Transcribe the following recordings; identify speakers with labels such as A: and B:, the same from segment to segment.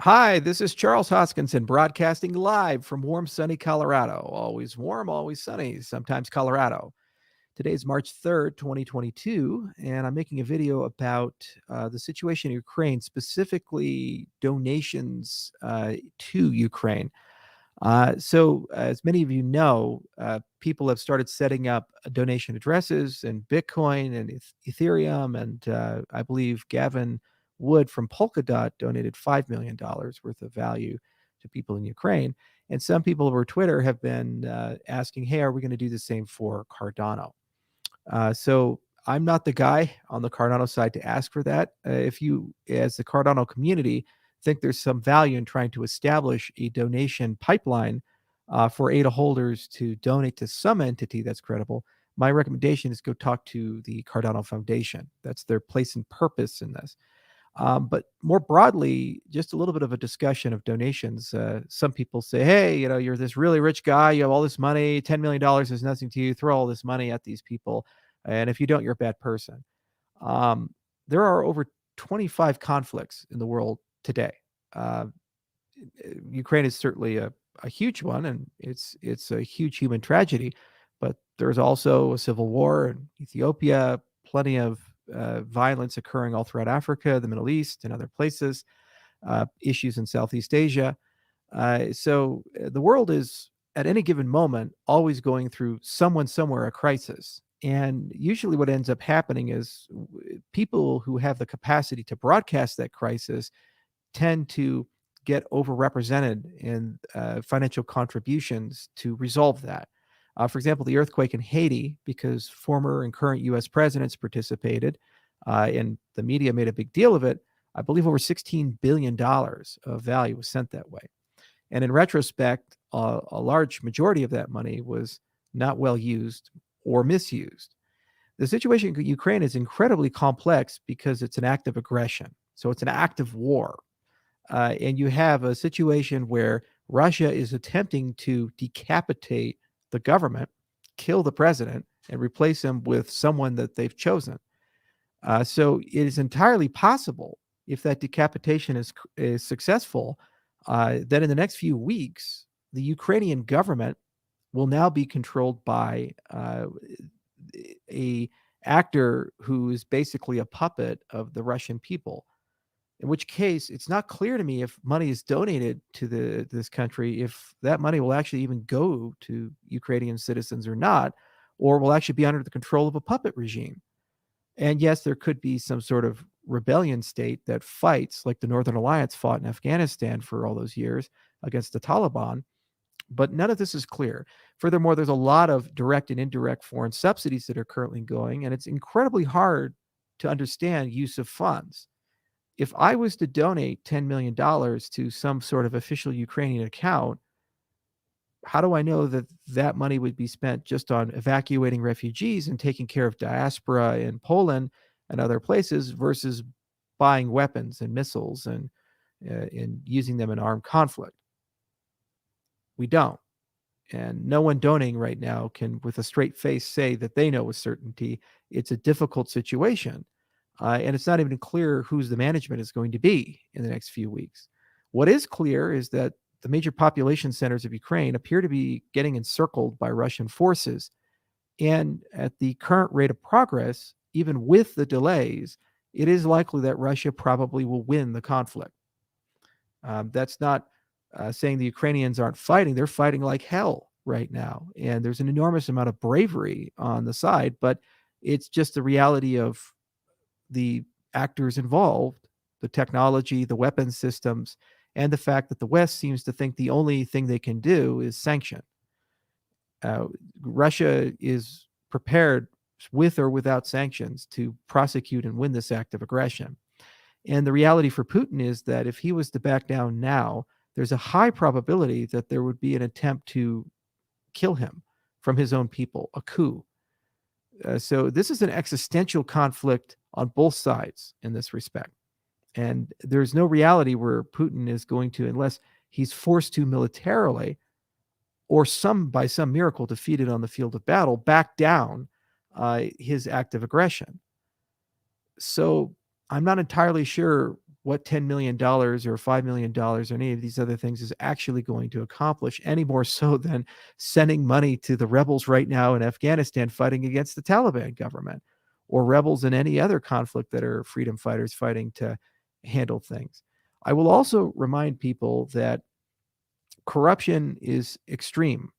A: Hi, this is Charles Hoskinson broadcasting live from warm, sunny Colorado. Always warm, always sunny, sometimes Colorado. Today is March 3rd, 2022, and I'm making a video about the situation in Ukraine, specifically donations to Ukraine. As many of you know, people have started setting up donation addresses and Bitcoin and Ethereum. And I believe Gavin Wood from Polkadot donated $5 million worth of value to people in Ukraine. And some people over Twitter have been asking, hey, are we going to do the same for Cardano? So I'm not the guy on the Cardano side to ask for that. If you, as the Cardano community, think there's some value in trying to establish a donation pipeline for ADA holders to donate to some entity that's credible, my recommendation is go talk to the Cardano Foundation. That's their place and purpose in this. But more broadly, just a little bit of a discussion of donations. Some people say, hey, you're this really rich guy, you have all this money, $10 million is nothing to you, throw all this money at these people. And if you don't, you're a bad person. Um, there are over 25 conflicts in the world today. Uh, Ukraine is certainly a huge one, and it's a huge human tragedy. But there's also a civil war in Ethiopia, plenty of violence occurring all throughout Africa, the Middle East, and other places, issues in Southeast Asia. The world is at any given moment always going through someone somewhere a crisis. And usually, what ends up happening is people who have the capacity to broadcast that crisis tend to get overrepresented in financial contributions to resolve that. For example, the earthquake in Haiti, because former and current US presidents participated, and the media made a big deal of it, I believe over $16 billion of value was sent that way. And in retrospect, a large majority of that money was not well used or misused. The situation in Ukraine is incredibly complex because it's an act of aggression. So it's an act of war. And you have a situation where Russia is attempting to decapitate the government, kill the president, and replace him with someone that they've chosen. So it is entirely possible, if that decapitation is successful, that in the next few weeks, the Ukrainian government will now be controlled by a actor who is basically a puppet of the Russian people. In which case, it's not clear to me if money is donated to this country, if that money will actually even go to Ukrainian citizens or not, or will actually be under the control of a puppet regime. And yes, there could be some sort of rebellion state that fights, like the Northern Alliance fought in Afghanistan for all those years against the Taliban, but none of this is clear. Furthermore, there's a lot of direct and indirect foreign subsidies that are currently going, and it's incredibly hard to understand use of funds. If I was to donate $10 million to some sort of official Ukrainian account, how do I know that that money would be spent just on evacuating refugees and taking care of diaspora in Poland and other places versus buying weapons and missiles and using them in armed conflict? We don't. And no one donating right now can, with a straight face, say that they know with certainty it's a difficult situation. And it's not even clear whose the management is going to be in the next few weeks. What is clear is that the major population centers of Ukraine appear to be getting encircled by Russian forces. And at the current rate of progress, even with the delays, it is likely that Russia probably will win the conflict. That's not saying the Ukrainians aren't fighting. They're fighting like hell right now. And there's an enormous amount of bravery on the side, but it's just the reality of the actors involved, the technology, the weapons systems, and the fact that the West seems to think the only thing they can do is sanction. Uh, Russia is prepared, with or without sanctions, to prosecute and win this act of aggression. And the reality for Putin is that if he was to back down now, there's a high probability that there would be an attempt to kill him from his own people, a coup. So this is an existential conflict on both sides in this respect. And there's no reality where Putin is going to, unless he's forced to militarily or by some miracle defeated on the field of battle, back down his act of aggression. So I'm not entirely sure what $10 million or $5 million or any of these other things is actually going to accomplish, any more so than sending money to the rebels right now in Afghanistan fighting against the Taliban government, or rebels in any other conflict that are freedom fighters fighting to handle things. I will also remind people that corruption is extreme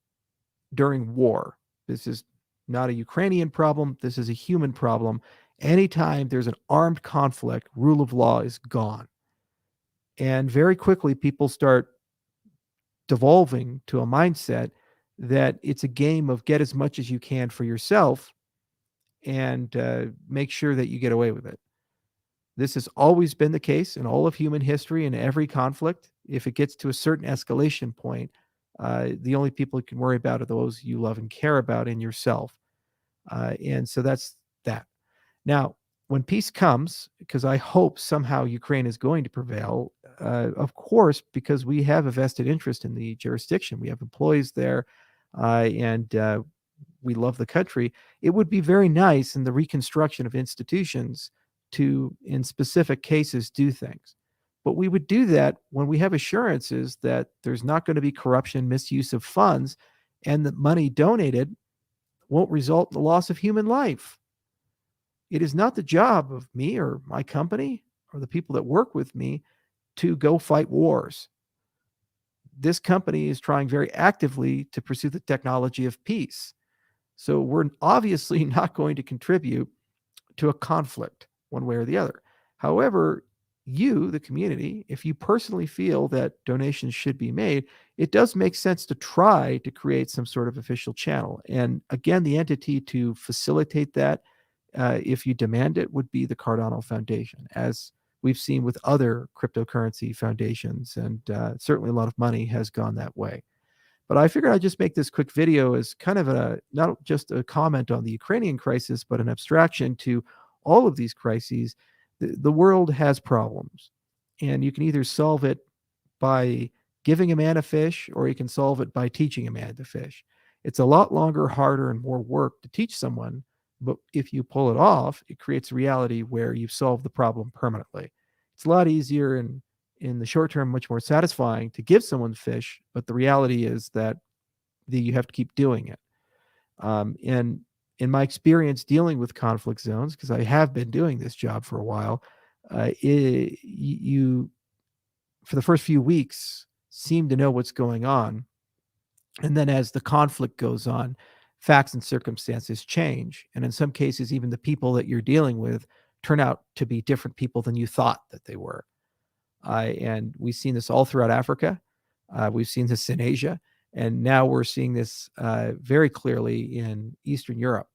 A: during war. This is not a Ukrainian problem. This is a human problem. Anytime there's an armed conflict, rule of law is gone. And very quickly, people start devolving to a mindset that it's a game of get as much as you can for yourself and make sure that you get away with it. This has always been the case in all of human history in every conflict. If it gets to a certain escalation point, the only people you can worry about are those you love and care about and yourself. And so that's that. Now, when peace comes, because I hope somehow Ukraine is going to prevail, of course, because we have a vested interest in the jurisdiction. We have employees there, and we love the country. It would be very nice in the reconstruction of institutions to, in specific cases, do things. But we would do that when we have assurances that there's not going to be corruption, misuse of funds, and that money donated won't result in the loss of human life. It is not the job of me or my company or the people that work with me to go fight wars. This company is trying very actively to pursue the technology of peace. So we're obviously not going to contribute to a conflict one way or the other. However, you, the community, if you personally feel that donations should be made, it does make sense to try to create some sort of official channel. And again, the entity to facilitate that, if you demand it, would be the Cardano Foundation, as we've seen with other cryptocurrency foundations. And certainly a lot of money has gone that way. But I figured I'd just make this quick video as kind of not just a comment on the Ukrainian crisis, but an abstraction to all of these crises. The world has problems, and you can either solve it by giving a man a fish, or you can solve it by teaching a man to fish. It's a lot longer, harder, and more work to teach someone, but if you pull it off, it creates a reality where you've solved the problem permanently. It's a lot easier and in the short term, much more satisfying to give someone fish, but the reality is that you have to keep doing it. And in my experience dealing with conflict zones, because I have been doing this job for a while, you, for the first few weeks, seem to know what's going on. And then as the conflict goes on, facts and circumstances change. And in some cases, even the people that you're dealing with turn out to be different people than you thought that they were. And we've seen this all throughout Africa. We've seen this in Asia. And now we're seeing this very clearly in Eastern Europe.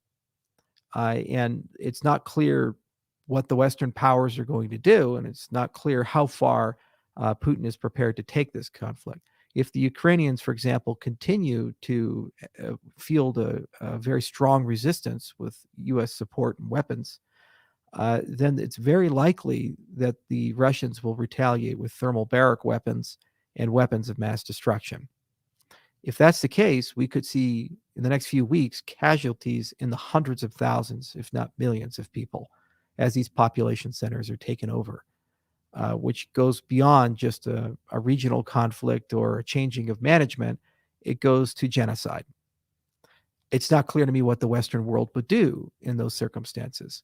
A: And it's not clear what the Western powers are going to do. And it's not clear how far Putin is prepared to take this conflict. If the Ukrainians, for example, continue to field a very strong resistance with U.S. support and weapons, then it's very likely that the Russians will retaliate with thermal-barrack weapons and weapons of mass destruction. If that's the case, we could see in the next few weeks casualties in the hundreds of thousands, if not millions of people, as these population centers are taken over, which goes beyond just a regional conflict or a changing of management. It goes to genocide. It's not clear to me what the Western world would do in those circumstances.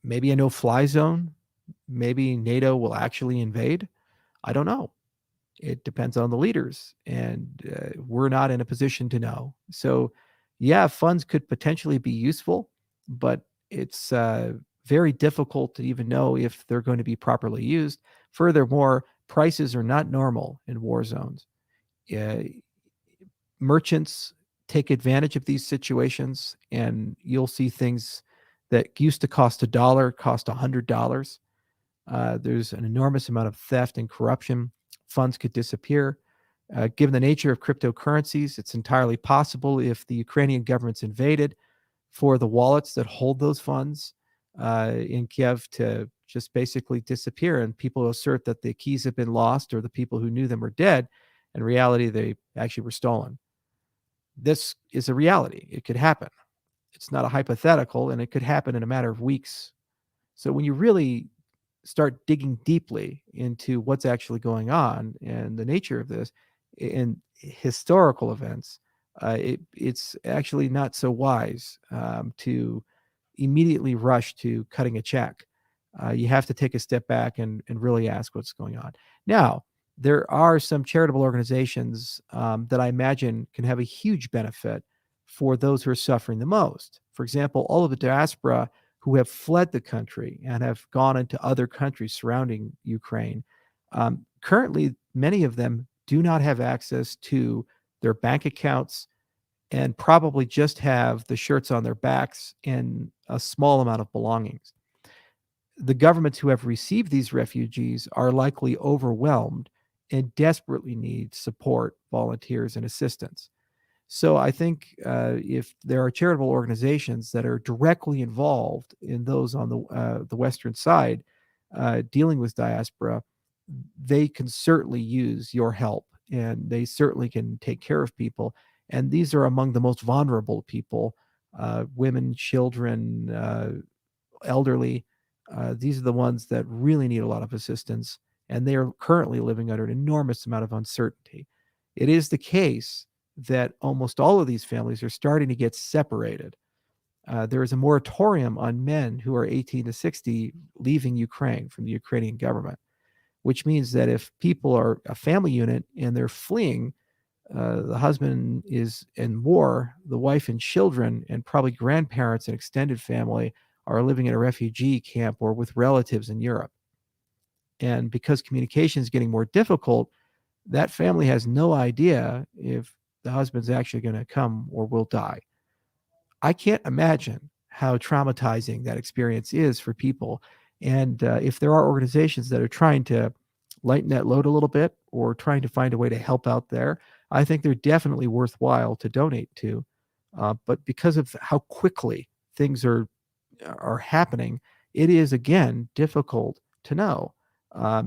A: Maybe a no-fly zone. Maybe NATO will actually invade. I don't know. It depends on the leaders, and we're not in a position to know. So, yeah, funds could potentially be useful, but it's very difficult to even know if they're going to be properly used. Furthermore, prices are not normal in war zones. Merchants take advantage of these situations, and you'll see things that used to cost $1 cost $100. There's an enormous amount of theft and corruption. Funds could disappear. Given the nature of cryptocurrencies, it's entirely possible, if the Ukrainian government's invaded, for the wallets that hold those funds in Kiev to just basically disappear, and people assert that the keys have been lost or the people who knew them are dead. In reality, they actually were stolen. This is a reality. It could happen. It's not a hypothetical, and it could happen in a matter of weeks. So when you really start digging deeply into what's actually going on and the nature of this and historical events, it's actually not so wise to immediately rush to cutting a check. You have to take a step back and really ask what's going on. Now, there are some charitable organizations that I imagine can have a huge benefit for those who are suffering the most. For example, all of the diaspora who have fled the country and have gone into other countries surrounding Ukraine. Currently, many of them do not have access to their bank accounts and probably just have the shirts on their backs and a small amount of belongings. The governments who have received these refugees are likely overwhelmed and desperately need support, volunteers, and assistance. So I think if there are charitable organizations that are directly involved in those on the Western side dealing with diaspora, they can certainly use your help, and they certainly can take care of people. And these are among the most vulnerable people: women, children, elderly. These are the ones that really need a lot of assistance, and they are currently living under an enormous amount of uncertainty. It is the case that almost all of these families are starting to get separated. There is a moratorium on men who are 18 to 60 leaving Ukraine from the Ukrainian government, which means that if people are a family unit and they're fleeing, the husband is in war, the wife and children, and probably grandparents and extended family are living in a refugee camp or with relatives in Europe. And because communication is getting more difficult, that family has no idea if the husband's actually going to come or will die. I can't imagine how traumatizing that experience is for people. And if there are organizations that are trying to lighten that load a little bit or trying to find a way to help out there, I think they're definitely worthwhile to donate to. But because of how quickly things are happening, it is again difficult to know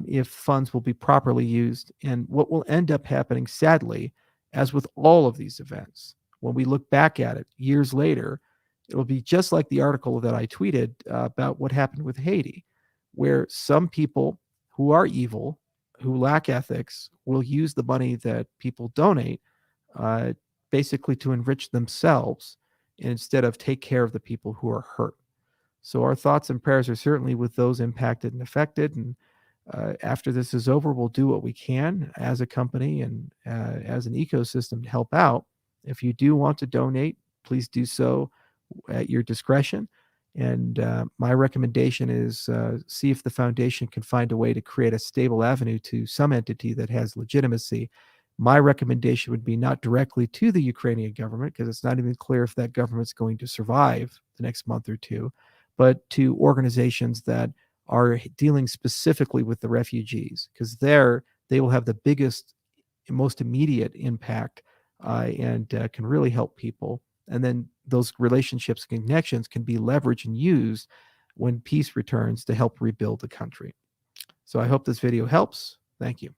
A: if funds will be properly used. And what will end up happening, sadly, as with all of these events, when we look back at it years later, it'll be just like the article that I tweeted about what happened with Haiti, where some people who are evil, who lack ethics, will use the money that people donate uh, basically to enrich themselves instead of take care of the people who are hurt. So our thoughts and prayers are certainly with those impacted and affected. And after this is over, we'll do what we can as a company and as an ecosystem to help out. If you do want to donate, please do so at your discretion. And my recommendation is see if the foundation can find a way to create a stable avenue to some entity that has legitimacy. My recommendation would be not directly to the Ukrainian government, because it's not even clear if that government's going to survive the next month or two, but to organizations that are dealing specifically with the refugees, because there they will have the biggest, most immediate impact and can really help people. And then those relationships and connections can be leveraged and used when peace returns to help rebuild the country. So I hope this video helps. Thank you.